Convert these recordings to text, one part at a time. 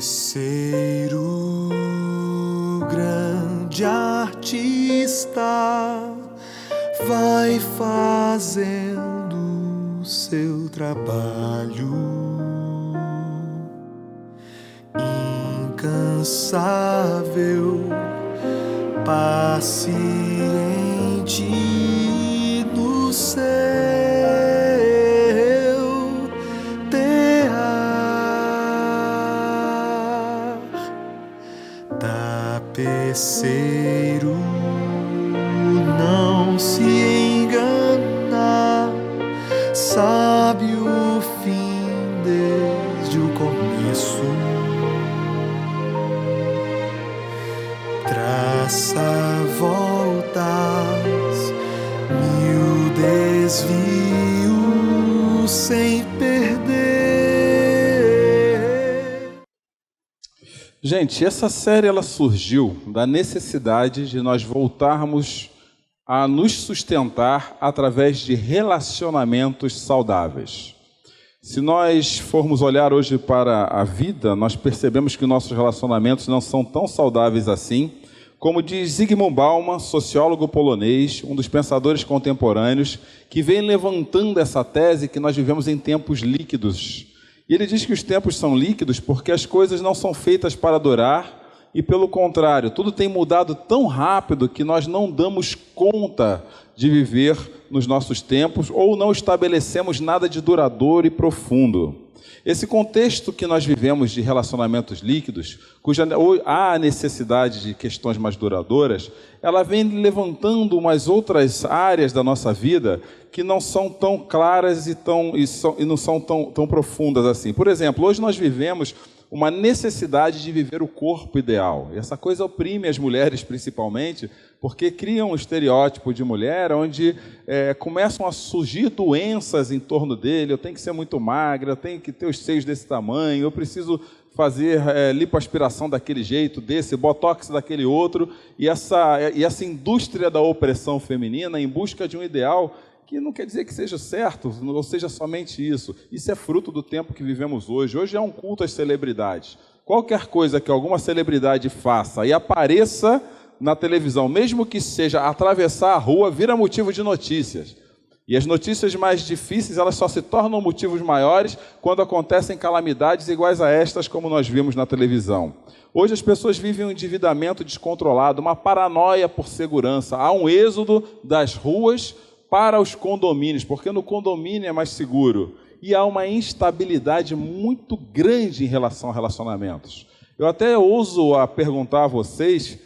Tapeceiro, grande artista, vai fazendo seu trabalho, incansável, paciente no seu tear. Tapeceiro, não se engana, sabe o fim desde o começo. Traça voltas, mil desvios sem perder. Gente, essa série ela surgiu da necessidade de nós voltarmos a nos sustentar através de relacionamentos saudáveis. Se nós formos olhar hoje para a vida, nós percebemos que nossos relacionamentos não são tão saudáveis assim, como diz Zygmunt Bauman, sociólogo polonês, um dos pensadores contemporâneos, que vem levantando essa tese que nós vivemos em tempos líquidos. E ele diz que os tempos são líquidos porque as coisas não são feitas para durar e, pelo contrário, tudo tem mudado tão rápido que nós não damos conta de viver nos nossos tempos ou não estabelecemos nada de duradouro e profundo. Esse contexto que nós vivemos de relacionamentos líquidos, cuja há necessidade de questões mais duradouras, ela vem levantando umas outras áreas da nossa vida que não são tão claras e não são tão profundas assim. Por exemplo, hoje nós vivemos uma necessidade de viver o corpo ideal. E essa coisa oprime as mulheres principalmente, porque cria um estereótipo de mulher onde começam a surgir doenças em torno dele. Eu tenho que ser muito magra, eu tenho que ter os seios desse tamanho, eu preciso fazer lipoaspiração daquele jeito, desse, botox daquele outro. E essa indústria da opressão feminina em busca de um ideal que não quer dizer que seja certo, ou seja somente isso. Isso é fruto do tempo que vivemos hoje. Hoje é um culto às celebridades. Qualquer coisa que alguma celebridade faça e apareça na televisão, mesmo que seja atravessar a rua, vira motivo de notícias. E as notícias mais difíceis, elas só se tornam motivos maiores quando acontecem calamidades iguais a estas, como nós vimos na televisão. Hoje as pessoas vivem um endividamento descontrolado, uma paranoia por segurança. Há um êxodo das ruas para os condomínios, porque no condomínio é mais seguro. E há uma instabilidade muito grande em relação a relacionamentos. Eu até ouso a perguntar a vocês,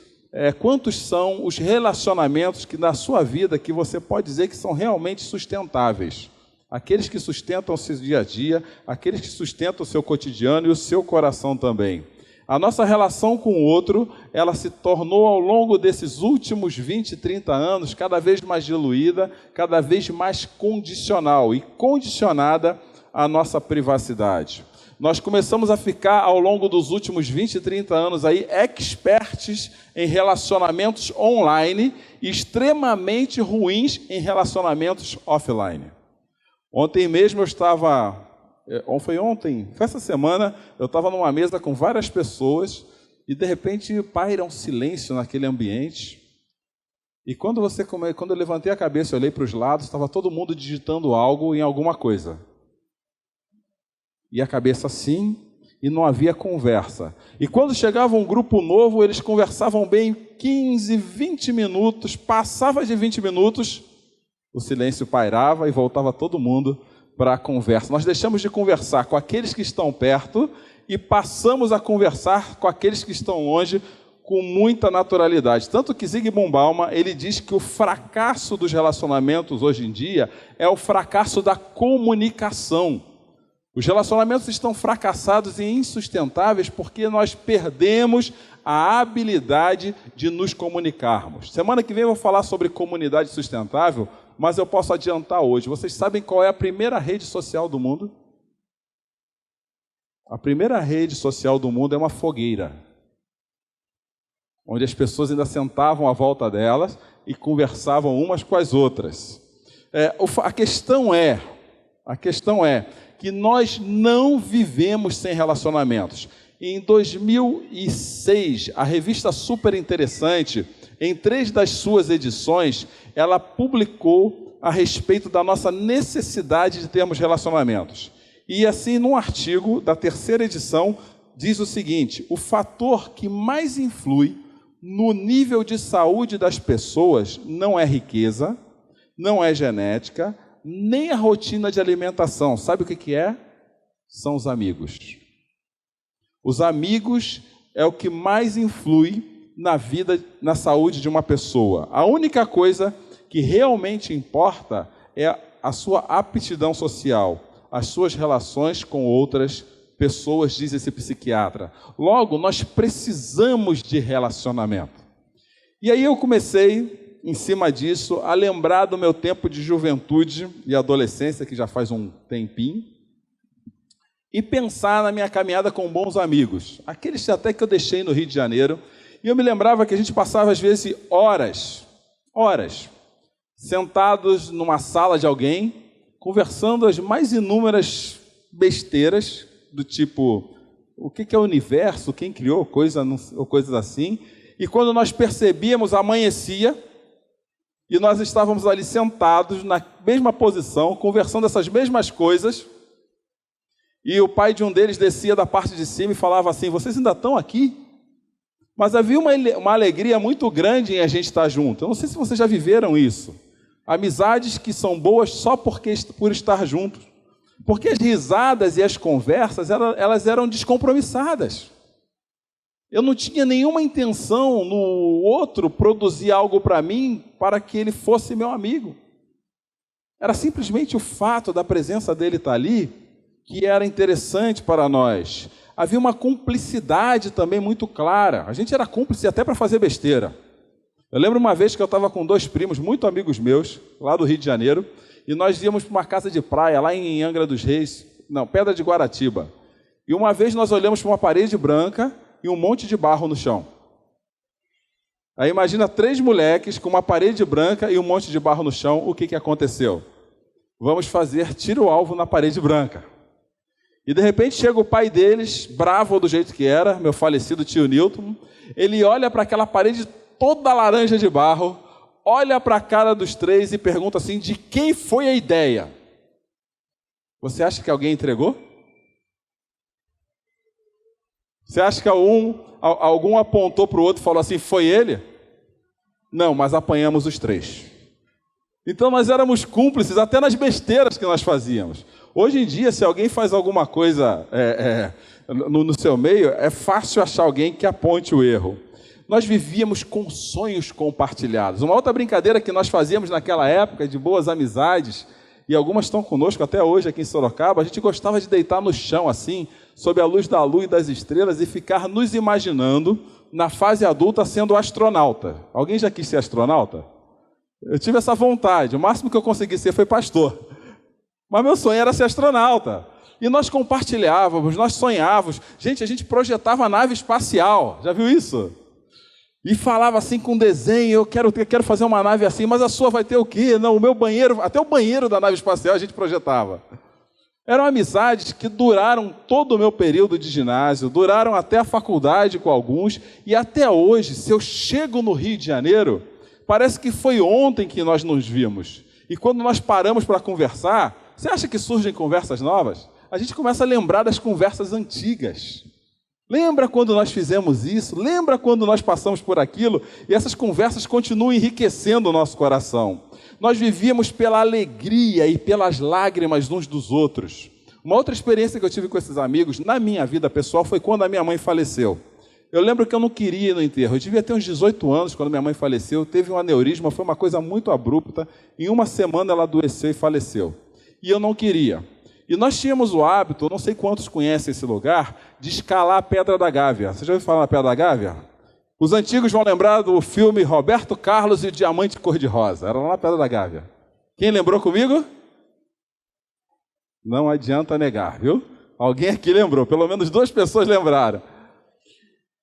quantos são os relacionamentos que na sua vida que você pode dizer que são realmente sustentáveis? Aqueles que sustentam o seu dia a dia, aqueles que sustentam o seu cotidiano e o seu coração também. A nossa relação com o outro, ela se tornou ao longo desses últimos 20, 30 anos cada vez mais diluída, cada vez mais condicional e condicionada à nossa privacidade. Nós começamos a ficar ao longo dos últimos 20, 30 anos aí experts em relacionamentos online e extremamente ruins em relacionamentos offline. Ontem mesmo eu estava... Foi essa semana, eu estava numa mesa com várias pessoas e, de repente, paira um silêncio naquele ambiente. E quando eu levantei a cabeça e olhei para os lados, estava todo mundo digitando algo em alguma coisa. E a cabeça assim, e não havia conversa. E quando chegava um grupo novo, eles conversavam bem 15, 20 minutos, passava de 20 minutos, o silêncio pairava e voltava todo mundo para a conversa. Nós deixamos de conversar com aqueles que estão perto e passamos a conversar com aqueles que estão longe com muita naturalidade. Tanto que Zygmunt Bauman, ele diz que o fracasso dos relacionamentos hoje em dia é o fracasso da comunicação. Os relacionamentos estão fracassados e insustentáveis porque nós perdemos a habilidade de nos comunicarmos. Semana que vem eu vou falar sobre comunidade sustentável, mas eu posso adiantar hoje. Vocês sabem qual é a primeira rede social do mundo? A primeira rede social do mundo é uma fogueira, onde as pessoas ainda sentavam à volta delas e conversavam umas com as outras. A questão é que nós não vivemos sem relacionamentos. Em 2006, a revista Super Interessante, em 3 das suas edições, ela publicou a respeito da nossa necessidade de termos relacionamentos. E assim, num artigo da 3ª edição, diz o seguinte: o fator que mais influi no nível de saúde das pessoas não é riqueza, não é genética, nem a rotina de alimentação. Sabe o que é? São os amigos. Os amigos é o que mais influi na vida, na saúde de uma pessoa. A única coisa que realmente importa é a sua aptidão social, as suas relações com outras pessoas, diz esse psiquiatra. Logo, nós precisamos de relacionamento. E aí eu comecei, em cima disso, a lembrar do meu tempo de juventude e adolescência, que já faz um tempinho, e pensar na minha caminhada com bons amigos, aqueles até que eu deixei no Rio de Janeiro, e eu me lembrava que a gente passava às vezes horas, sentados numa sala de alguém, conversando as mais inúmeras besteiras, do tipo, o que é o universo, quem criou, coisas assim, e quando nós percebíamos, amanhecia, e nós estávamos ali sentados, na mesma posição, conversando essas mesmas coisas, e o pai de um deles descia da parte de cima e falava assim: vocês ainda estão aqui? Mas havia uma alegria muito grande em a gente estar junto. Eu não sei se vocês já viveram isso. Amizades que são boas só por estar juntos. Porque as risadas e as conversas, elas eram descompromissadas. Eu não tinha nenhuma intenção no outro produzir algo para mim para que ele fosse meu amigo. Era simplesmente o fato da presença dele estar ali que era interessante para nós. Havia uma cumplicidade também muito clara. A gente era cúmplice até para fazer besteira. Eu lembro uma vez que eu estava com 2 primos, muito amigos meus, lá do Rio de Janeiro, e nós íamos para uma casa de praia, lá em Angra dos Reis, Pedra de Guaratiba. E uma vez nós olhamos para uma parede branca e um monte de barro no chão. Aí imagina 3 moleques com uma parede branca e um monte de barro no chão, o que aconteceu? Vamos fazer tiro-alvo na parede branca. E de repente chega o pai deles, bravo do jeito que era, meu falecido tio Newton, ele olha para aquela parede toda laranja de barro, olha para a cara dos 3 e pergunta assim: de quem foi a ideia? Você acha que alguém entregou? Você acha que algum apontou para o outro e falou assim: foi ele? Não, mas apanhamos os 3. Então nós éramos cúmplices até nas besteiras que nós fazíamos. Hoje em dia, se alguém faz alguma coisa no seu meio, é fácil achar alguém que aponte o erro. Nós vivíamos com sonhos compartilhados. Uma outra brincadeira que nós fazíamos naquela época, de boas amizades, e algumas estão conosco até hoje aqui em Sorocaba, a gente gostava de deitar no chão assim, sob a luz da lua e das estrelas, e ficar nos imaginando, na fase adulta, sendo astronauta. Alguém já quis ser astronauta? Eu tive essa vontade. O máximo que eu consegui ser foi pastor. Mas meu sonho era ser astronauta. E nós compartilhávamos, nós sonhávamos. Gente, a gente projetava nave espacial. Já viu isso? E falava assim com desenho: eu quero fazer uma nave assim, mas a sua vai ter o quê? Não, o meu banheiro, até o banheiro da nave espacial a gente projetava. Eram amizades que duraram todo o meu período de ginásio, duraram até a faculdade com alguns, e até hoje, se eu chego no Rio de Janeiro, parece que foi ontem que nós nos vimos. E quando nós paramos para conversar, você acha que surgem conversas novas? A gente começa a lembrar das conversas antigas. Lembra quando nós fizemos isso? Lembra quando nós passamos por aquilo? E essas conversas continuam enriquecendo o nosso coração. Nós vivíamos pela alegria e pelas lágrimas uns dos outros. Uma outra experiência que eu tive com esses amigos, na minha vida pessoal, foi quando a minha mãe faleceu. Eu lembro que eu não queria ir no enterro. Eu devia ter uns 18 anos quando minha mãe faleceu. Teve um aneurisma, foi uma coisa muito abrupta. Em uma semana ela adoeceu e faleceu. E eu não queria. E nós tínhamos o hábito, não sei quantos conhecem esse lugar, de escalar a Pedra da Gávea. Você já ouviu falar na Pedra da Gávea? Os antigos vão lembrar do filme Roberto Carlos e o Diamante Cor-de-Rosa. Era lá na Pedra da Gávea. Quem lembrou comigo? Não adianta negar, viu? Alguém aqui lembrou, pelo menos 2 pessoas lembraram.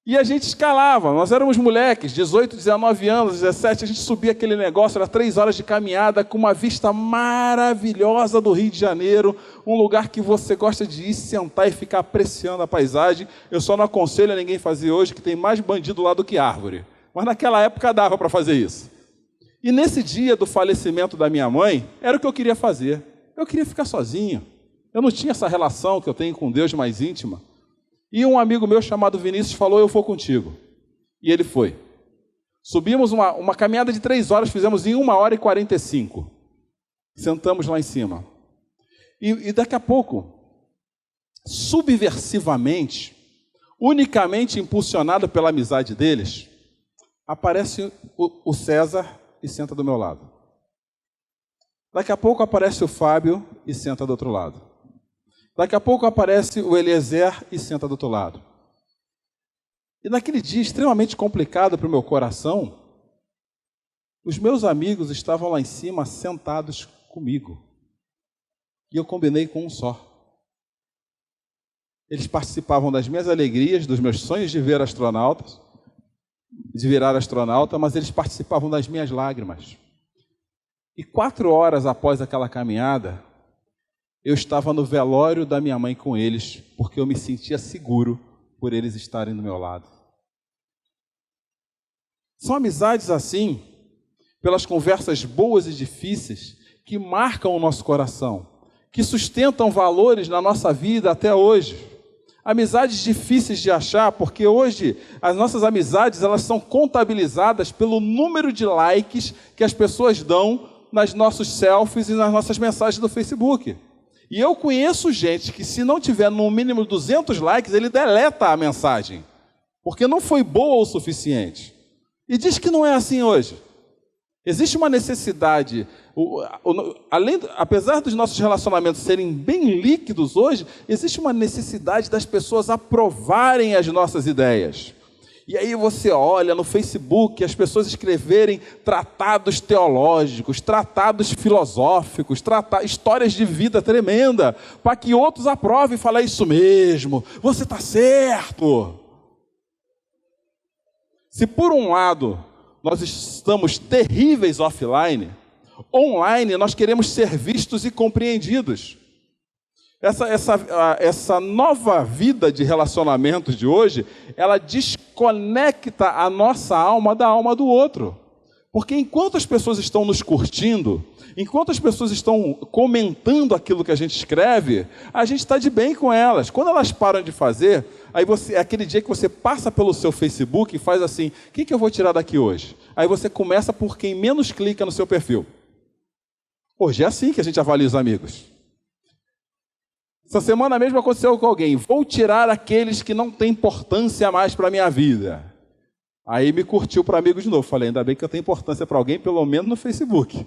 E a gente escalava, nós éramos moleques, 18, 19 anos, 17, a gente subia aquele negócio, era 3 horas de caminhada, com uma vista maravilhosa do Rio de Janeiro, um lugar que você gosta de ir, sentar e ficar apreciando a paisagem. Eu só não aconselho a ninguém fazer hoje, que tem mais bandido lá do que árvore. Mas naquela época dava para fazer isso. E nesse dia do falecimento da minha mãe, era o que eu queria fazer. Eu queria ficar sozinho. Eu não tinha essa relação que eu tenho com Deus mais íntima. E um amigo meu chamado Vinícius falou, eu vou contigo. E ele foi. Subimos uma caminhada de 3 horas, fizemos em 1h45. Sentamos lá em cima. E daqui a pouco, subversivamente, unicamente impulsionado pela amizade deles, aparece o César e senta do meu lado. Daqui a pouco aparece o Fábio e senta do outro lado. Daqui a pouco aparece o Eliezer e senta do outro lado. E naquele dia extremamente complicado para o meu coração, os meus amigos estavam lá em cima sentados comigo. E eu combinei com um só. Eles participavam das minhas alegrias, dos meus sonhos de virar astronauta, mas eles participavam das minhas lágrimas. E 4 horas após aquela caminhada, eu estava no velório da minha mãe com eles, porque eu me sentia seguro por eles estarem do meu lado. São amizades assim, pelas conversas boas e difíceis, que marcam o nosso coração, que sustentam valores na nossa vida até hoje. Amizades difíceis de achar, porque hoje as nossas amizades elas são contabilizadas pelo número de likes que as pessoas dão nos nossos selfies e nas nossas mensagens do Facebook. E eu conheço gente que, se não tiver no mínimo 200 likes, ele deleta a mensagem, porque não foi boa o suficiente. E diz que não é assim hoje. Existe uma necessidade, apesar dos nossos relacionamentos serem bem líquidos hoje, existe uma necessidade das pessoas aprovarem as nossas ideias. E aí você olha no Facebook as pessoas escreverem tratados teológicos, tratados filosóficos, histórias de vida tremenda, para que outros aprovem e falem, isso mesmo, você está certo. Se por um lado nós estamos terríveis offline, online nós queremos ser vistos e compreendidos. Essa nova vida de relacionamentos de hoje, ela desconecta a nossa alma da alma do outro. Porque enquanto as pessoas estão nos curtindo, enquanto as pessoas estão comentando aquilo que a gente escreve, a gente está de bem com elas. Quando elas param de fazer, aí é aquele dia que você passa pelo seu Facebook e faz assim, o que eu vou tirar daqui hoje? Aí você começa por quem menos clica no seu perfil. Hoje é assim que a gente avalia os amigos. Essa semana mesmo aconteceu com alguém, vou tirar aqueles que não têm importância mais para a minha vida. Aí me curtiu para amigo de novo, falei, ainda bem que eu tenho importância para alguém, pelo menos no Facebook.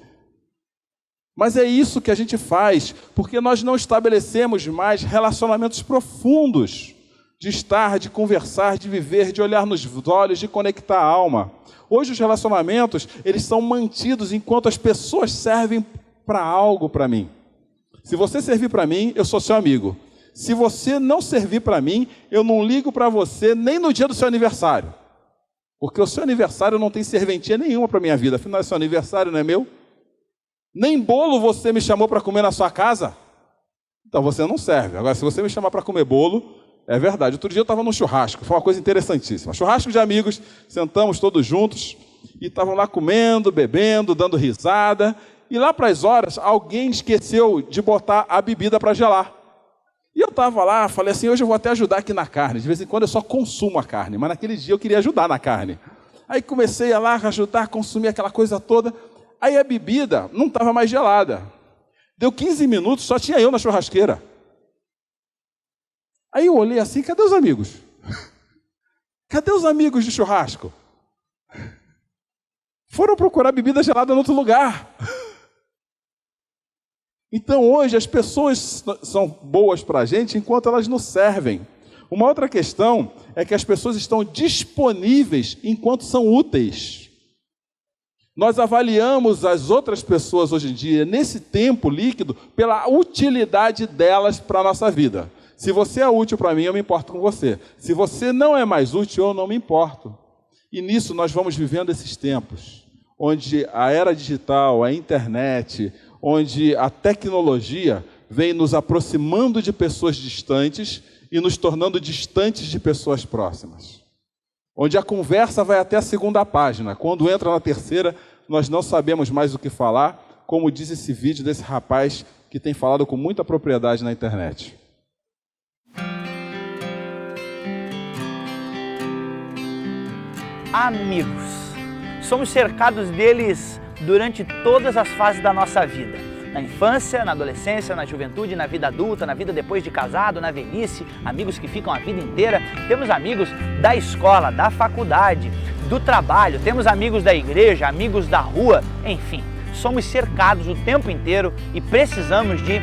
Mas é isso que a gente faz, porque nós não estabelecemos mais relacionamentos profundos, de estar, de conversar, de viver, de olhar nos olhos, de conectar a alma. Hoje os relacionamentos, eles são mantidos enquanto as pessoas servem para algo para mim. Se você servir para mim, eu sou seu amigo. Se você não servir para mim, eu não ligo para você nem no dia do seu aniversário. Porque o seu aniversário não tem serventia nenhuma para a minha vida. Afinal, seu aniversário não é meu. Nem bolo você me chamou para comer na sua casa. Então você não serve. Agora, se você me chamar para comer bolo, é verdade. Outro dia eu estava num churrasco. Foi uma coisa interessantíssima. Churrasco de amigos. Sentamos todos juntos. E estavam lá comendo, bebendo, dando risada. E lá para as horas, alguém esqueceu de botar a bebida para gelar. E eu estava lá, falei assim, hoje eu vou até ajudar aqui na carne. De vez em quando eu só consumo a carne, mas naquele dia eu queria ajudar na carne. Aí comecei a lá ajudar, consumir aquela coisa toda. Aí a bebida não estava mais gelada. Deu 15 minutos, só tinha eu na churrasqueira. Aí eu olhei assim, cadê os amigos? Cadê os amigos de churrasco? Foram procurar bebida gelada em outro lugar. Então hoje as pessoas são boas para a gente enquanto elas nos servem. Uma outra questão é que as pessoas estão disponíveis enquanto são úteis. Nós avaliamos as outras pessoas hoje em dia, nesse tempo líquido, pela utilidade delas para a nossa vida. Se você é útil para mim, eu me importo com você. Se você não é mais útil, eu não me importo. E nisso nós vamos vivendo esses tempos, onde a era digital, a internet, onde a tecnologia vem nos aproximando de pessoas distantes e nos tornando distantes de pessoas próximas. Onde a conversa vai até a segunda página. Quando entra na terceira, nós não sabemos mais o que falar, como diz esse vídeo desse rapaz que tem falado com muita propriedade na internet. Amigos. Somos cercados deles durante todas as fases da nossa vida. Na infância, na adolescência, na juventude, na vida adulta, na vida depois de casado, na velhice, amigos que ficam a vida inteira. Temos amigos da escola, da faculdade, do trabalho, temos amigos da igreja, amigos da rua, enfim. Somos cercados o tempo inteiro e precisamos de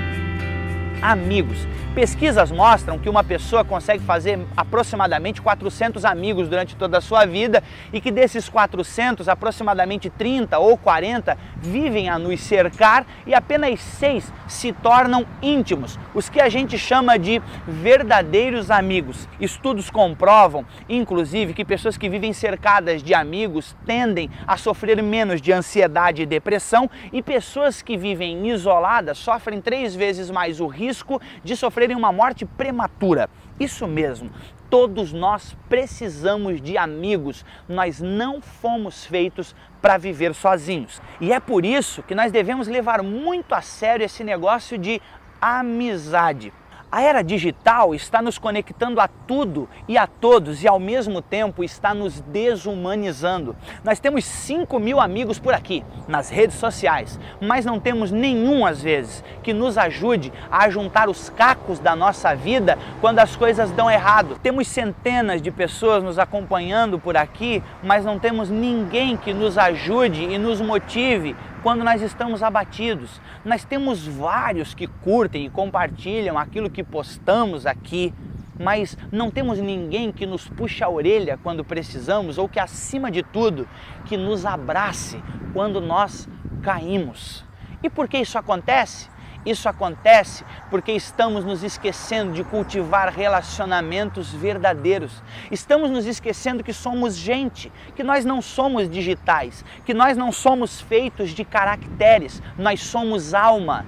amigos. Pesquisas mostram que uma pessoa consegue fazer aproximadamente 400 amigos durante toda a sua vida e que desses 400, aproximadamente 30 ou 40 vivem a nos cercar e apenas 6 se tornam íntimos, os que a gente chama de verdadeiros amigos. Estudos comprovam, inclusive, que pessoas que vivem cercadas de amigos tendem a sofrer menos de ansiedade e depressão e pessoas que vivem isoladas sofrem 3 vezes mais o risco de sofrerem uma morte prematura. Isso mesmo, todos nós precisamos de amigos, nós não fomos feitos para viver sozinhos. E é por isso que nós devemos levar muito a sério esse negócio de amizade. A era digital está nos conectando a tudo e a todos e ao mesmo tempo está nos desumanizando. Nós temos 5.000 amigos por aqui, nas redes sociais, mas não temos nenhum, às vezes, que nos ajude a juntar os cacos da nossa vida quando as coisas dão errado. Temos centenas de pessoas nos acompanhando por aqui, mas não temos ninguém que nos ajude e nos motive quando nós estamos abatidos. Nós temos vários que curtem e compartilham aquilo que postamos aqui, mas não temos ninguém que nos puxe a orelha quando precisamos ou que, acima de tudo, que nos abrace quando nós caímos. E por que isso acontece? Isso acontece porque estamos nos esquecendo de cultivar relacionamentos verdadeiros. Estamos nos esquecendo que somos gente, que nós não somos digitais, que nós não somos feitos de caracteres, nós somos alma.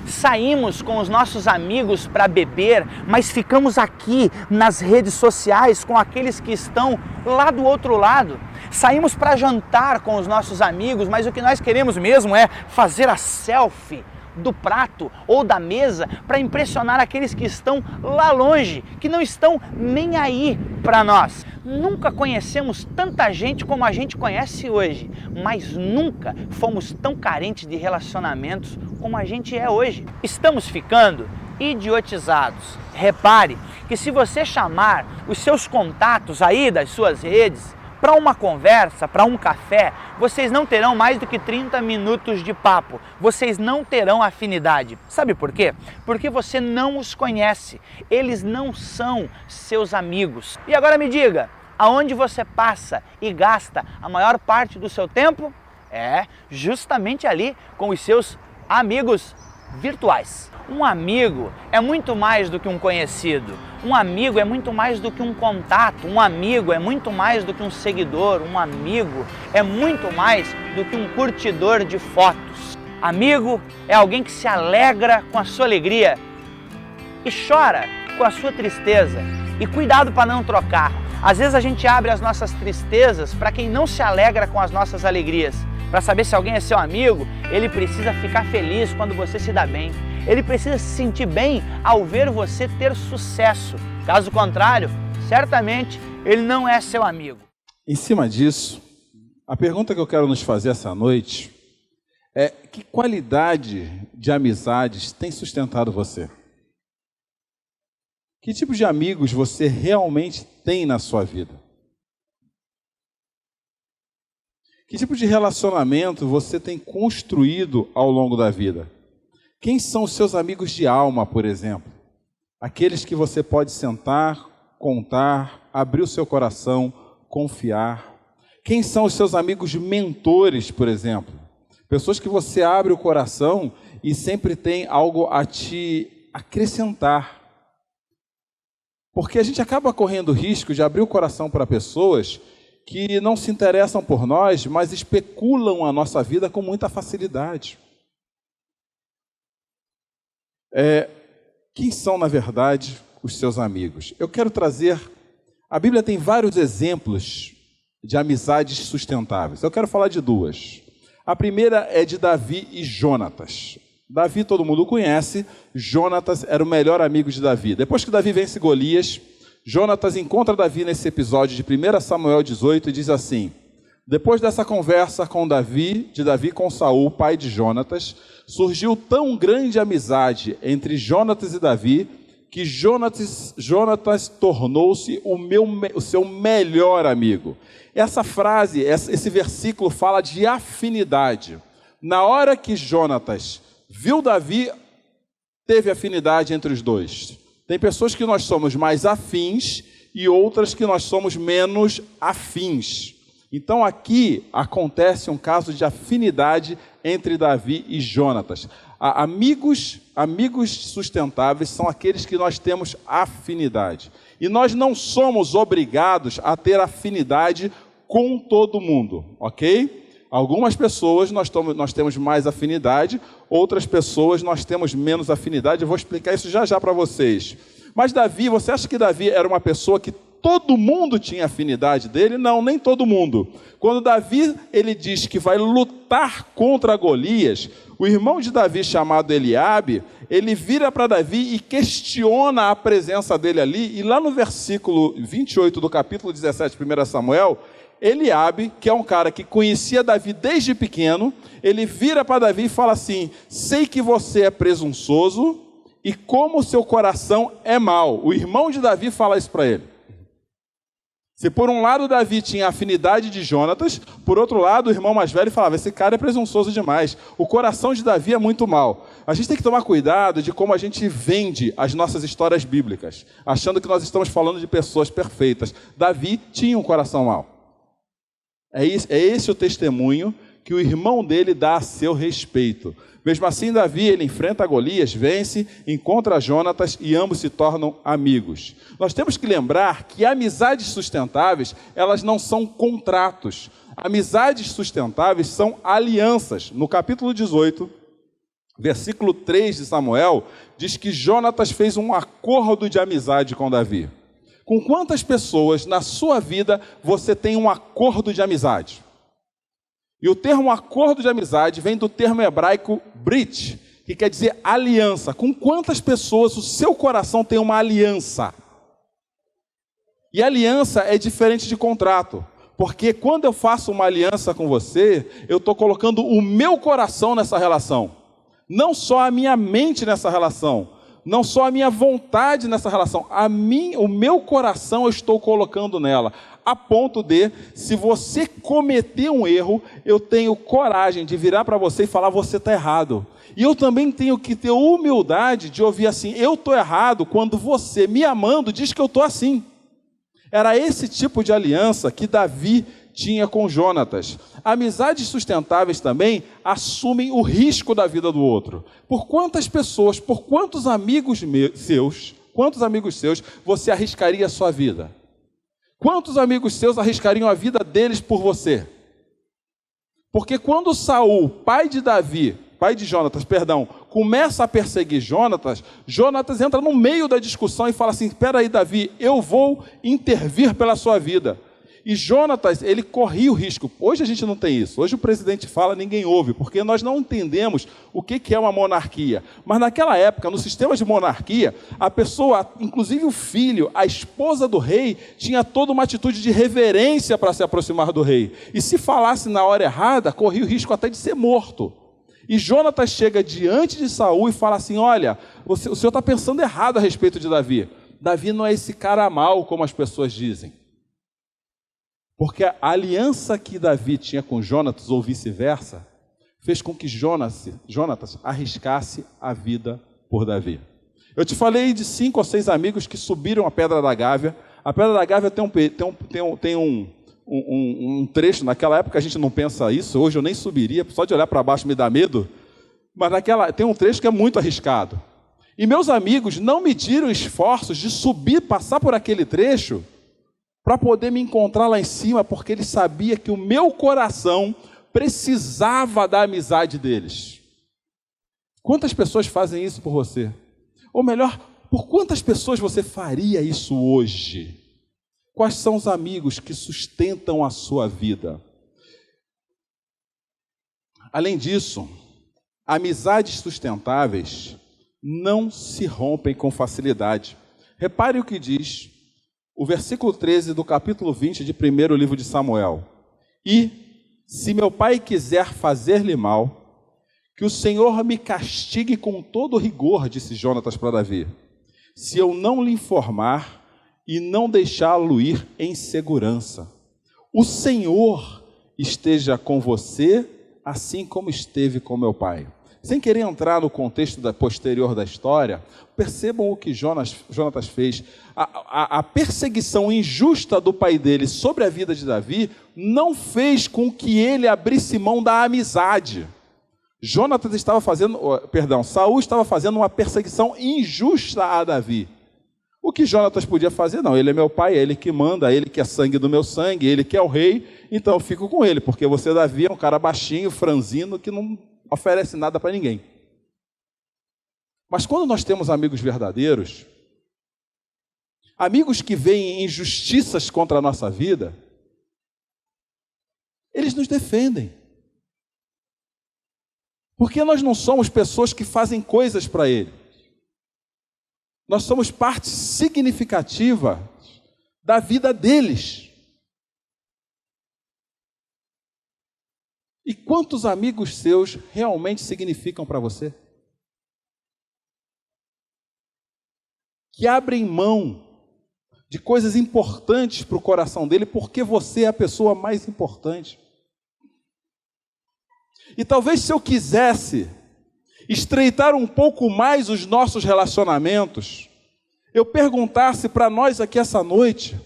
Saímos com os nossos amigos para beber, mas ficamos aqui nas redes sociais com aqueles que estão lá do outro lado. Saímos para jantar com os nossos amigos, mas o que nós queremos mesmo é fazer a selfie do prato ou da mesa para impressionar aqueles que estão lá longe, que não estão nem aí para nós. Nunca conhecemos tanta gente como a gente conhece hoje, mas nunca fomos tão carentes de relacionamentos como a gente é hoje. Estamos ficando idiotizados. Repare que se você chamar os seus contatos aí das suas redes para uma conversa, para um café, vocês não terão mais do que 30 minutos de papo. Vocês não terão afinidade. Sabe por quê? Porque você não os conhece. Eles não são seus amigos. E agora me diga, aonde você passa e gasta a maior parte do seu tempo? É justamente ali com os seus amigos virtuais. Um amigo é muito mais do que um conhecido. Um amigo é muito mais do que um contato. Um amigo é muito mais do que um seguidor. Um amigo é muito mais do que um curtidor de fotos. Amigo é alguém que se alegra com a sua alegria e chora com a sua tristeza. E cuidado para não trocar. Às vezes a gente abre as nossas tristezas para quem não se alegra com as nossas alegrias. Para saber se alguém é seu amigo, ele precisa ficar feliz quando você se dá bem. Ele precisa se sentir bem ao ver você ter sucesso. Caso contrário, certamente ele não é seu amigo. Em cima disso, a pergunta que eu quero nos fazer essa noite é: que qualidade de amizades tem sustentado você? Que tipo de amigos você realmente tem na sua vida? Que tipo de relacionamento você tem construído ao longo da vida? Quem são os seus amigos de alma, por exemplo? Aqueles que você pode sentar, contar, abrir o seu coração, confiar. Quem são os seus amigos mentores, por exemplo? Pessoas que você abre o coração e sempre tem algo a te acrescentar. Porque a gente acaba correndo o risco de abrir o coração para pessoas que não se interessam por nós, mas especulam a nossa vida com muita facilidade. Quem são, na verdade, os seus amigos? Eu quero trazer... A Bíblia tem vários exemplos de amizades sustentáveis. Eu quero falar de duas. A primeira é de Davi e Jonatas. Davi todo mundo conhece, Jonatas era o melhor amigo de Davi. Depois que Davi vence Golias, Jonatas encontra Davi nesse episódio de 1 Samuel 18 e diz assim: depois dessa conversa de Davi com Saul, pai de Jonatas, surgiu tão grande amizade entre Jonatas e Davi, que Jonatas tornou-se o seu melhor amigo. Essa frase, esse versículo fala de afinidade. Na hora que Jonatas viu Davi, teve afinidade entre os dois. Tem pessoas que nós somos mais afins e outras que nós somos menos afins. Então aqui acontece um caso de afinidade entre Davi e Jonatas. Amigos sustentáveis são aqueles que nós temos afinidade. E nós não somos obrigados a ter afinidade com todo mundo, ok? Algumas pessoas nós temos mais afinidade, outras pessoas nós temos menos afinidade. Eu vou explicar isso já para vocês. Mas Davi, você acha que Davi era uma pessoa que todo mundo tinha afinidade dele? Não, nem todo mundo. Quando Davi ele diz que vai lutar contra Golias, o irmão de Davi, chamado Eliabe, ele vira para Davi e questiona a presença dele ali. E lá no versículo 28 do capítulo 17 de 1 Samuel, Eliabe, que é um cara que conhecia Davi desde pequeno, ele vira para Davi e fala assim: sei que você é presunçoso e como o seu coração é mau. O irmão de Davi fala isso para ele. Se por um lado Davi tinha afinidade de Jonatas, por outro lado o irmão mais velho falava: esse cara é presunçoso demais, o coração de Davi é muito mau. A gente tem que tomar cuidado de como a gente vende as nossas histórias bíblicas, achando que nós estamos falando de pessoas perfeitas. Davi tinha um coração mau. É esse o testemunho que o irmão dele dá a seu respeito. Mesmo assim, Davi, ele enfrenta Golias, vence, encontra Jonatas e ambos se tornam amigos. Nós temos que lembrar que amizades sustentáveis, elas não são contratos. Amizades sustentáveis são alianças. No capítulo 18, versículo 3 de Samuel, diz que Jonatas fez um acordo de amizade com Davi. Com quantas pessoas na sua vida você tem um acordo de amizade? E o termo acordo de amizade vem do termo hebraico brit, que quer dizer aliança. Com quantas pessoas o seu coração tem uma aliança? E aliança é diferente de contrato, porque quando eu faço uma aliança com você, eu estou colocando o meu coração nessa relação, não só a minha mente nessa relação, não só a minha vontade nessa relação, o meu coração eu estou colocando nela, a ponto de, se você cometer um erro, eu tenho coragem de virar para você e falar: você está errado. E eu também tenho que ter humildade de ouvir assim: eu estou errado quando você, me amando, diz que eu estou assim. Era esse tipo de aliança que Davi tinha com Jonatas. Amizades sustentáveis também assumem o risco da vida do outro. Por quantas pessoas, por quantos amigos seus você arriscaria a sua vida? Quantos amigos seus arriscariam a vida deles por você? Porque quando Saul, pai de Jonatas, começa a perseguir Jonatas, Jonatas entra no meio da discussão e fala assim: espera aí, Davi, eu vou intervir pela sua vida. E Jonatas, ele corria o risco. Hoje a gente não tem isso. Hoje o presidente fala, ninguém ouve, porque nós não entendemos o que é uma monarquia. Mas naquela época, no sistema de monarquia, a pessoa, inclusive o filho, a esposa do rei, tinha toda uma atitude de reverência para se aproximar do rei. E se falasse na hora errada, corria o risco até de ser morto. E Jonatas chega diante de Saul e fala assim: olha, o senhor está pensando errado a respeito de Davi. Davi não é esse cara mau, como as pessoas dizem. Porque a aliança que Davi tinha com Jonatas, ou vice-versa, fez com que Jonatas arriscasse a vida por Davi. Eu te falei de 5 ou 6 amigos que subiram a Pedra da Gávea. A Pedra da Gávea tem um trecho, naquela época a gente não pensa isso, hoje eu nem subiria, só de olhar para baixo me dá medo, mas tem um trecho que é muito arriscado. E meus amigos não mediram esforços de subir, passar por aquele trecho, para poder me encontrar lá em cima, porque ele sabia que o meu coração precisava da amizade deles. Quantas pessoas fazem isso por você? Ou melhor, por quantas pessoas você faria isso hoje? Quais são os amigos que sustentam a sua vida? Além disso, amizades sustentáveis não se rompem com facilidade. Repare o que diz o versículo 13 do capítulo 20 de 1º livro de Samuel. E, se meu pai quiser fazer-lhe mal, que o Senhor me castigue com todo rigor, disse Jonatas para Davi, se eu não lhe informar e não deixá-lo ir em segurança. O Senhor esteja com você, assim como esteve com meu pai. Sem querer entrar no contexto posterior da história, percebam o que Jonatas fez. A perseguição injusta do pai dele sobre a vida de Davi não fez com que ele abrisse mão da amizade. Saul estava fazendo uma perseguição injusta a Davi. O que Jonatas podia fazer? Não, ele é meu pai, é ele que manda, é ele que é sangue do meu sangue, é ele que é o rei, então eu fico com ele, porque você, Davi, é um cara baixinho, franzino, que não oferece nada para ninguém. Mas quando nós temos amigos verdadeiros, amigos que veem injustiças contra a nossa vida, eles nos defendem. Porque nós não somos pessoas que fazem coisas para ele. Nós somos parte significativa da vida deles. E quantos amigos seus realmente significam para você? Que abrem mão de coisas importantes para o coração dele, porque você é a pessoa mais importante. E talvez se eu quisesse estreitar um pouco mais os nossos relacionamentos, eu perguntasse para nós aqui essa noite,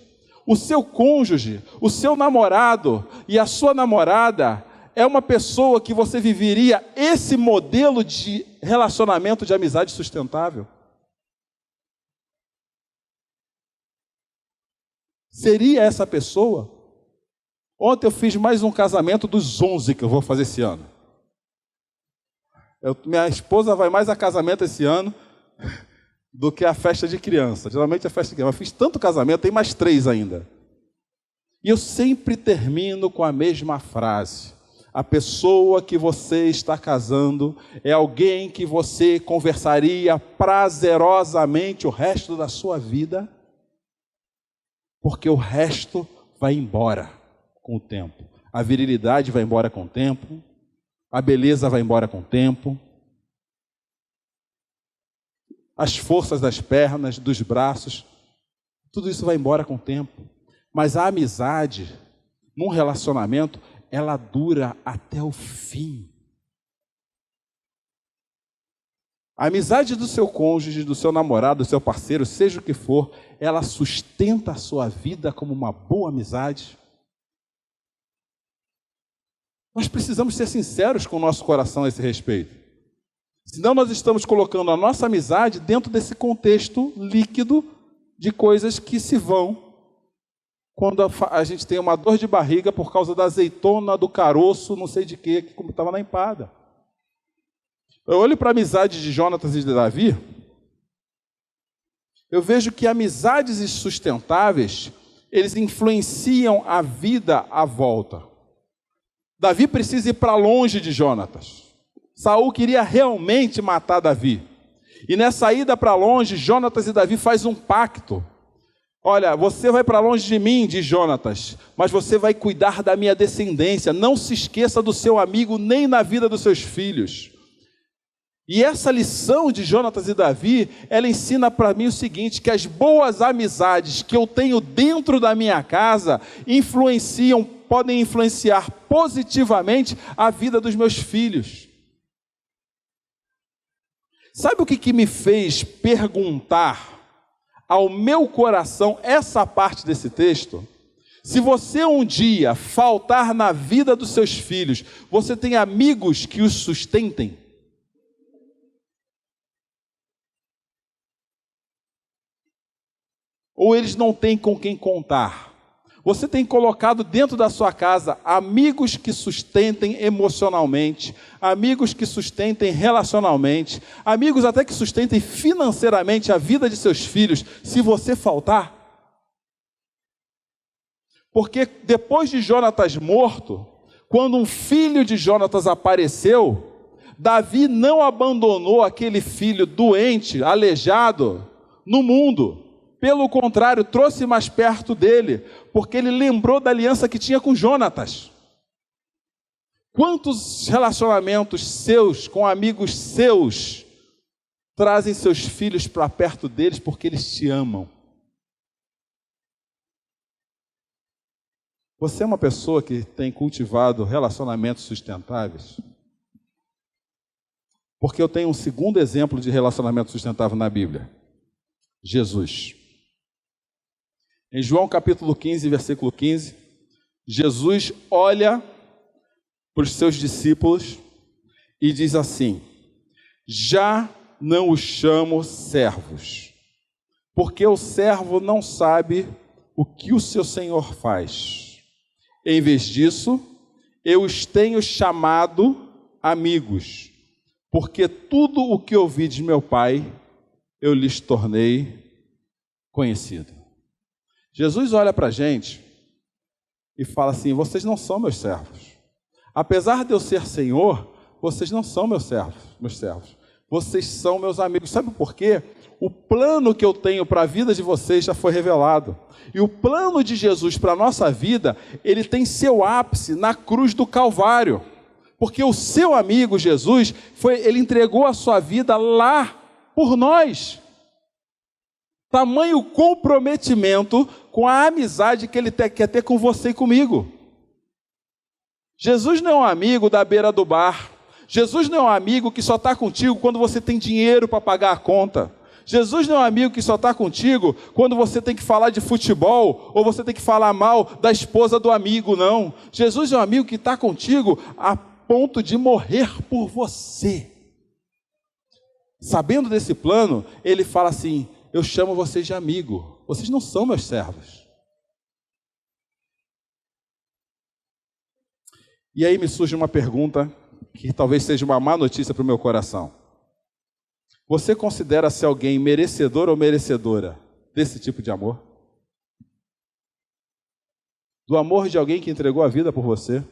o seu cônjuge, o seu namorado e a sua namorada é uma pessoa que você viveria esse modelo de relacionamento de amizade sustentável? Seria essa pessoa? Ontem eu fiz mais um casamento dos 11 que eu vou fazer esse ano. Minha esposa vai mais a casamento esse ano do que a festa de criança. Geralmente é festa de criança. Eu fiz tanto casamento, tem mais 3 ainda. E eu sempre termino com a mesma frase. A pessoa que você está casando é alguém que você conversaria prazerosamente o resto da sua vida, porque o resto vai embora com o tempo. A virilidade vai embora com o tempo, a beleza vai embora com o tempo, as forças das pernas, dos braços, tudo isso vai embora com o tempo. Mas a amizade, num relacionamento, ela dura até o fim. A amizade do seu cônjuge, do seu namorado, do seu parceiro, seja o que for, ela sustenta a sua vida como uma boa amizade. Nós precisamos ser sinceros com o nosso coração a esse respeito. Senão nós estamos colocando a nossa amizade dentro desse contexto líquido de coisas que se vão quando a gente tem uma dor de barriga por causa da azeitona, do caroço, não sei de quê, que como estava na empada. Eu olho para a amizade de Jonatas e de Davi, eu vejo que amizades sustentáveis, eles influenciam a vida à volta. Davi precisa ir para longe de Jonatas. Saul queria realmente matar Davi. E nessa ida para longe, Jonatas e Davi fazem um pacto. Olha, você vai para longe de mim, diz Jonatas, mas você vai cuidar da minha descendência. Não se esqueça do seu amigo, nem na vida dos seus filhos. E essa lição de Jonatas e Davi, ela ensina para mim o seguinte, que as boas amizades que eu tenho dentro da minha casa podem influenciar positivamente a vida dos meus filhos. Sabe o que me fez perguntar ao meu coração essa parte desse texto? Se você um dia faltar na vida dos seus filhos, você tem amigos que os sustentem? ou eles não têm com quem contar? Você tem colocado dentro da sua casa amigos que sustentem emocionalmente, amigos que sustentem relacionalmente, amigos até que sustentem financeiramente a vida de seus filhos, se você faltar? Porque depois de Jonatas morto, quando um filho de Jonatas apareceu, Davi não abandonou aquele filho doente, aleijado, no mundo. Pelo contrário, trouxe mais perto dele, porque ele lembrou da aliança que tinha com Jonatas. Quantos relacionamentos seus, com amigos seus, trazem seus filhos para perto deles porque eles te amam? Você é uma pessoa que tem cultivado relacionamentos sustentáveis? Porque eu tenho um segundo exemplo de relacionamento sustentável na Bíblia. Jesus. Em João capítulo 15, versículo 15, Jesus olha para os seus discípulos e diz assim: já não os chamo servos, porque o servo não sabe o que o seu senhor faz. Em vez disso, eu os tenho chamado amigos, porque tudo o que ouvi de meu Pai, eu lhes tornei conhecido. Jesus olha para a gente e fala assim: vocês não são meus servos. Apesar de eu ser Senhor, vocês não são meus servos. Vocês são meus amigos. Sabe por quê? O plano que eu tenho para a vida de vocês já foi revelado. E o plano de Jesus para a nossa vida, ele tem seu ápice na cruz do Calvário. Porque o seu amigo Jesus, ele entregou a sua vida lá por nós. Tamanho comprometimento com a amizade que ele quer ter com você e comigo. Jesus não é um amigo da beira do bar. Jesus não é um amigo que só está contigo quando você tem dinheiro para pagar a conta. Jesus não é um amigo que só está contigo quando você tem que falar de futebol ou você tem que falar mal da esposa do amigo, não. Jesus é um amigo que está contigo a ponto de morrer por você. Sabendo desse plano, ele fala assim: eu chamo vocês de amigo, vocês não são meus servos. E aí me surge uma pergunta que talvez seja uma má notícia para o meu coração. Você considera-se alguém merecedor ou merecedora desse tipo de amor? Do amor de alguém que entregou a vida por você?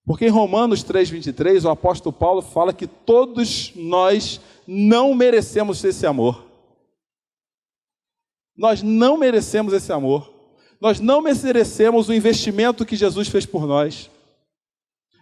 Porque em Romanos 3:23, o apóstolo Paulo fala que todos nós não merecemos esse amor. Nós não merecemos esse amor. Nós não merecemos o investimento que Jesus fez por nós.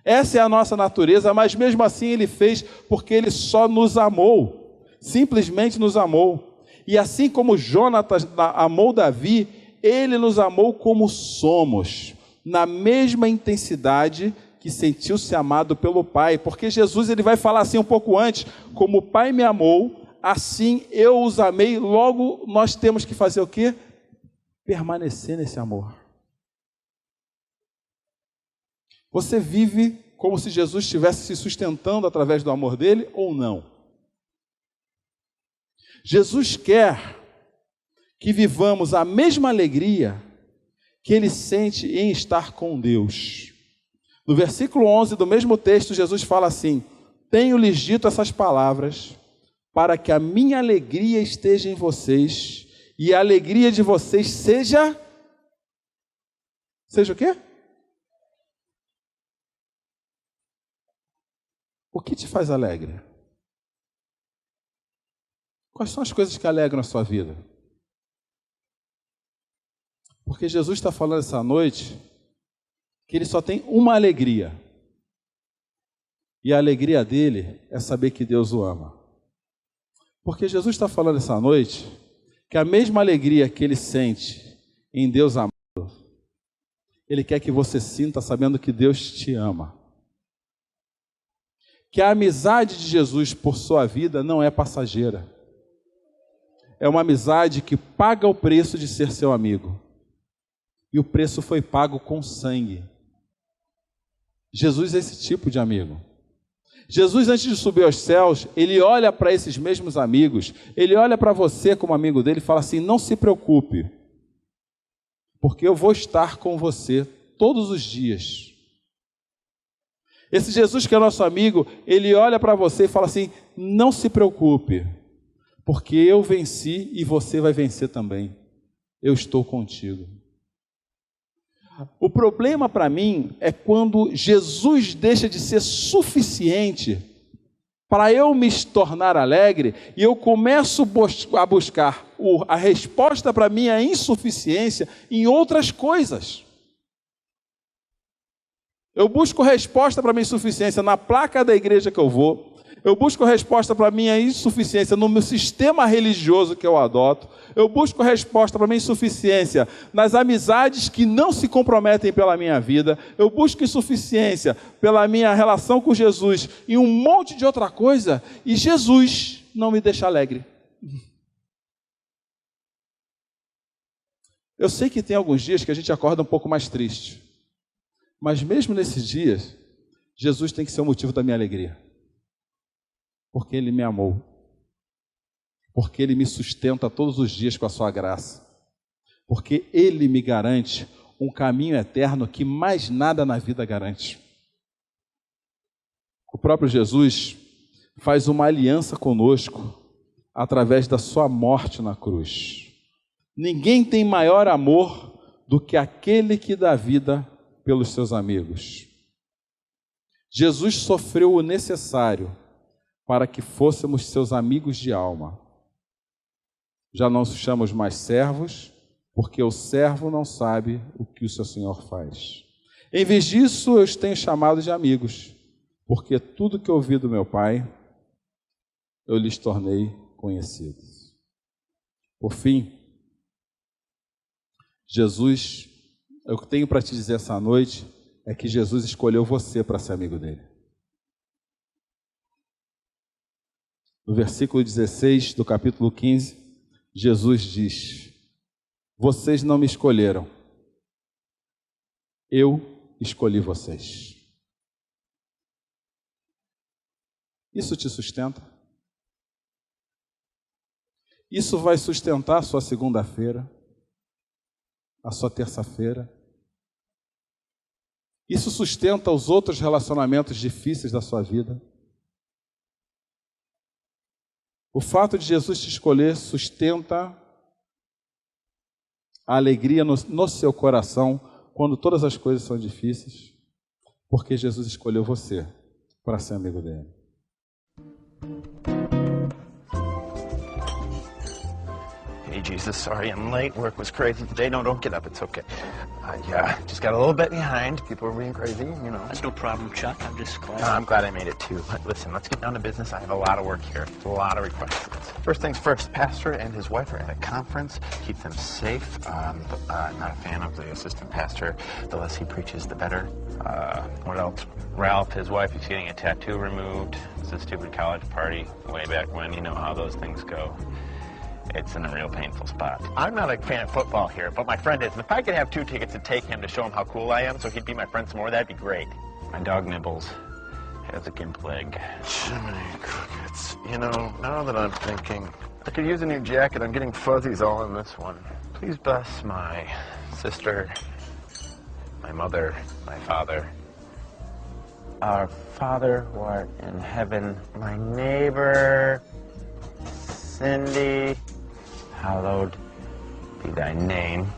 Essa é a nossa natureza, mas mesmo assim Ele fez porque Ele só nos amou. Simplesmente nos amou. E assim como Jonatas amou Davi, Ele nos amou como somos, na mesma intensidade que sentiu-se amado pelo Pai. Porque Jesus ele vai falar assim um pouco antes: como o Pai me amou, assim eu os amei. Logo nós temos que fazer o quê? Permanecer nesse amor. Você vive como se Jesus estivesse se sustentando através do amor dele ou não? Jesus quer que vivamos a mesma alegria que ele sente em estar com Deus. No versículo 11 do mesmo texto, Jesus fala assim: tenho-lhes dito essas palavras para que a minha alegria esteja em vocês e a alegria de vocês seja o quê? O que te faz alegre? Quais são as coisas que alegram a sua vida? Porque Jesus está falando essa noite que ele só tem uma alegria. E a alegria dele é saber que Deus o ama. Porque Jesus está falando essa noite que a mesma alegria que ele sente em Deus amado, ele quer que você sinta sabendo que Deus te ama. Que a amizade de Jesus por sua vida não é passageira. É uma amizade que paga o preço de ser seu amigo. E o preço foi pago com sangue. Jesus é esse tipo de amigo. Jesus, antes de subir aos céus, ele olha para esses mesmos amigos, ele olha para você como amigo dele e fala assim: não se preocupe, porque eu vou estar com você todos os dias. Esse Jesus que é nosso amigo, ele olha para você e fala assim: não se preocupe, porque eu venci e você vai vencer também. Eu estou contigo. O problema para mim é quando Jesus deixa de ser suficiente para eu me tornar alegre e eu começo a buscar a resposta para a minha insuficiência em outras coisas. Eu busco resposta para a minha insuficiência na placa da igreja que eu vou. Eu busco resposta para a minha insuficiência no meu sistema religioso que eu adoto. Eu busco resposta para a minha insuficiência nas amizades que não se comprometem pela minha vida. Eu busco insuficiência pela minha relação com Jesus e um monte de outra coisa. E Jesus não me deixa alegre. Eu sei que tem alguns dias que a gente acorda um pouco mais triste. Mas mesmo nesses dias, Jesus tem que ser o motivo da minha alegria. Porque Ele me amou, porque Ele me sustenta todos os dias com a sua graça, porque Ele me garante um caminho eterno que mais nada na vida garante. O próprio Jesus faz uma aliança conosco através da sua morte na cruz. Ninguém tem maior amor do que aquele que dá vida pelos seus amigos. Jesus sofreu o necessário para que fôssemos seus amigos de alma. Já não somos mais servos, porque o servo não sabe o que o seu senhor faz. Em vez disso, eu os tenho chamado de amigos, porque tudo que ouvi do meu Pai, eu lhes tornei conhecidos. Por fim, Jesus, o que eu tenho para te dizer essa noite é que Jesus escolheu você para ser amigo dele. No versículo 16 do capítulo 15, Jesus diz: vocês não me escolheram, eu escolhi vocês. Isso te sustenta? Isso vai sustentar a sua segunda-feira, a sua terça-feira? Isso sustenta os outros relacionamentos difíceis da sua vida? O fato de Jesus te escolher sustenta a alegria no seu coração quando todas as coisas são difíceis, porque Jesus escolheu você para ser amigo dele. Hey, Jesus, sorry I'm late. Work was crazy today. No, don't get up. It's okay. I just got a little bit behind. People were being crazy, you know. That's no problem, Chuck. I'm just glad. I'm glad I made it, too. Listen, let's get down to business. I have a lot of work here. A lot of requests. First things first, Pastor and his wife are at a conference. Keep them safe. I'm not a fan of the assistant pastor. The less he preaches, the better. What else? Ralph, his wife, is getting a tattoo removed. It's a stupid college party way back when. You know how those things go. It's in a real painful spot. I'm not a fan of football here, but my friend is. And if I could have 2 tickets to take him to show him how cool I am so he'd be my friend some more, that'd be great. My dog Nibbles has a gimp leg. Jiminy crickets. You know, now that I'm thinking, I could use a new jacket. I'm getting fuzzies all in this one. Please bless my sister, my mother, my father. Our Father who art in heaven, my neighbor, Cindy, hallowed be thy name.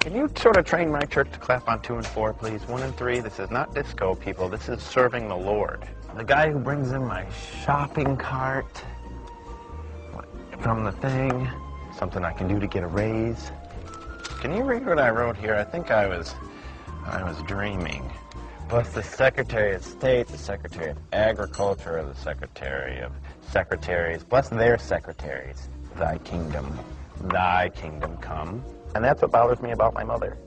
Can you sort of train my church to clap on 2 and 4, please? 1 and 3, this is not disco, people. This is serving the Lord. The guy who brings in my shopping cart from the thing, something I can do to get a raise. Can you read what I wrote here? I think I was dreaming. Bless the Secretary of State, the Secretary of Agriculture, the Secretary of Secretaries. Bless their secretaries. Thy kingdom come. And that's what bothers me about my mother.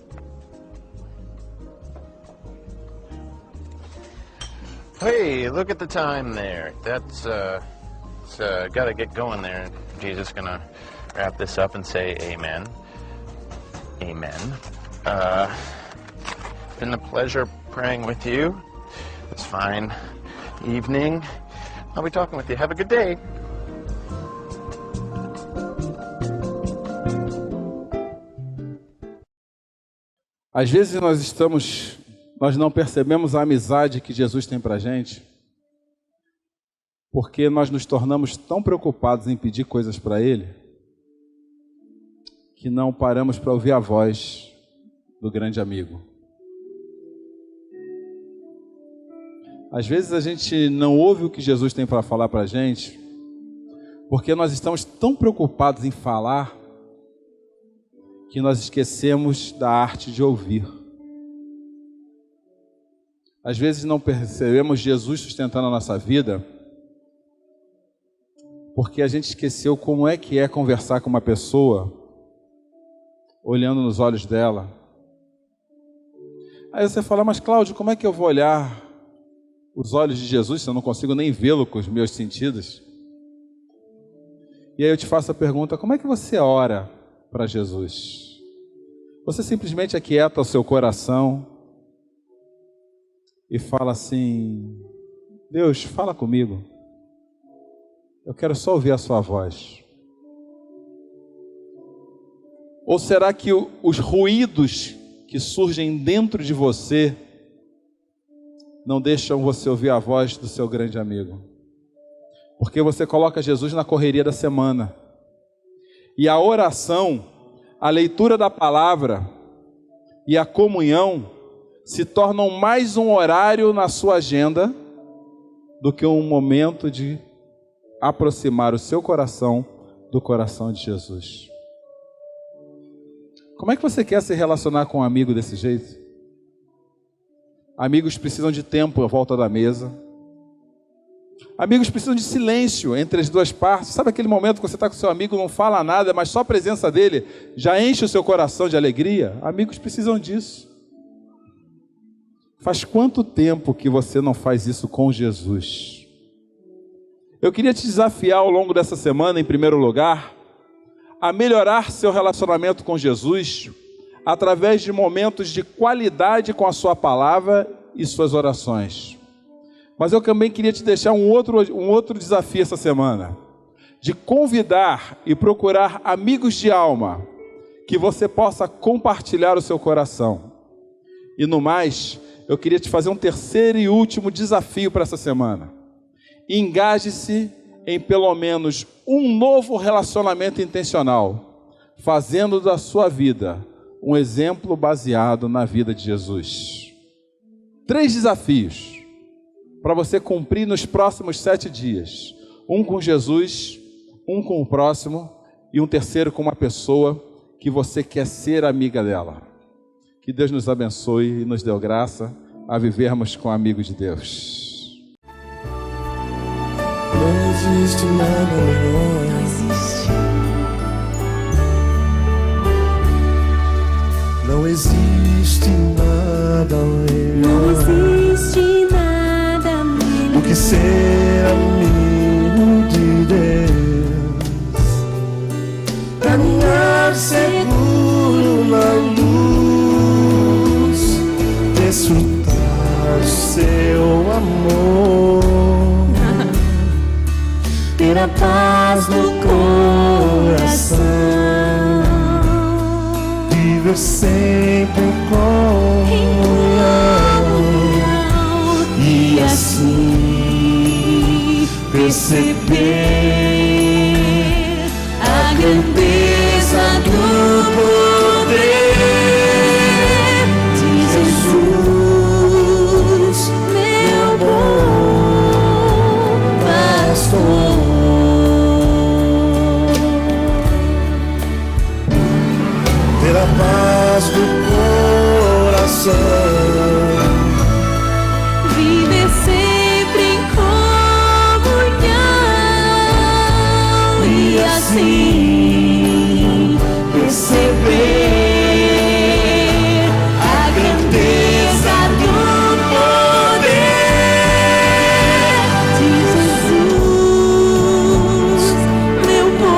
Hey, look at the time there. That's, got to get going there. Jesus is going to wrap this up and say amen. Amen. Been a pleasure praying with you. It's fine. evening. I'll be talking with you. Have a good day. Às vezes nós não percebemos a amizade que Jesus tem para a gente, porque nós nos tornamos tão preocupados em pedir coisas para Ele, que não paramos para ouvir a voz do grande amigo. Às vezes a gente não ouve o que Jesus tem para falar para a gente, porque nós estamos tão preocupados em falar, que nós esquecemos da arte de ouvir. Às vezes não percebemos Jesus sustentando a nossa vida, porque a gente esqueceu como é que é conversar com uma pessoa, olhando nos olhos dela. Aí você fala, mas Cláudio, como é que eu vou olhar os olhos de Jesus se eu não consigo nem vê-lo com os meus sentidos? E aí eu te faço a pergunta, como é que você ora para Jesus? Você simplesmente aquieta o seu coração e fala assim, Deus, fala comigo. Eu quero só ouvir a sua voz. Ou será que os ruídos que surgem dentro de você não deixam você ouvir a voz do seu grande amigo? Porque você coloca Jesus na correria da semana. E a oração, a leitura da palavra e a comunhão se tornam mais um horário na sua agenda do que um momento de aproximar o seu coração do coração de Jesus. Como é que você quer se relacionar com um amigo desse jeito? Amigos precisam de tempo à volta da mesa. Amigos precisam de silêncio entre as duas partes. Sabe aquele momento que você está com seu amigo, não fala nada, mas só a presença dele já enche o seu coração de alegria? Amigos precisam disso. Faz quanto tempo que você não faz isso com Jesus? Eu queria te desafiar ao longo dessa semana, em primeiro lugar, a melhorar seu relacionamento com Jesus através de momentos de qualidade com a sua palavra e suas orações. Mas eu também queria te deixar um outro desafio essa semana, de convidar e procurar amigos de alma, que você possa compartilhar o seu coração. E no mais, eu queria te fazer um terceiro e último desafio para essa semana. Engaje-se em pelo menos um novo relacionamento intencional, fazendo da sua vida um exemplo baseado na vida de Jesus. 3 desafios para você cumprir nos próximos 7 dias. Um com Jesus, um com o próximo e um terceiro com uma pessoa que você quer ser amiga dela. Que Deus nos abençoe e nos dê graça a vivermos com amigos de Deus. Não existe nada melhor. Não existe. Não existe nada Não melhor existe nada melhor do que ser amigo de Deus. Caminhar seguro na luz, desfrutar do seu amor, ter a paz no coração, viver sempre em comunhão e assim perceber a grandeza do poder de Jesus, meu bom pastor. Ter a paz do coração, viver sempre em comunhão e assim perceber a grandeza do poder de Jesus, meu bom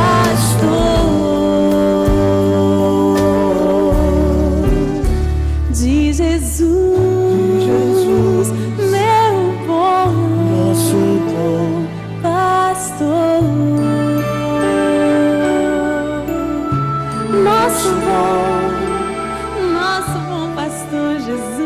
pastor. nosso bom pastor Jesus.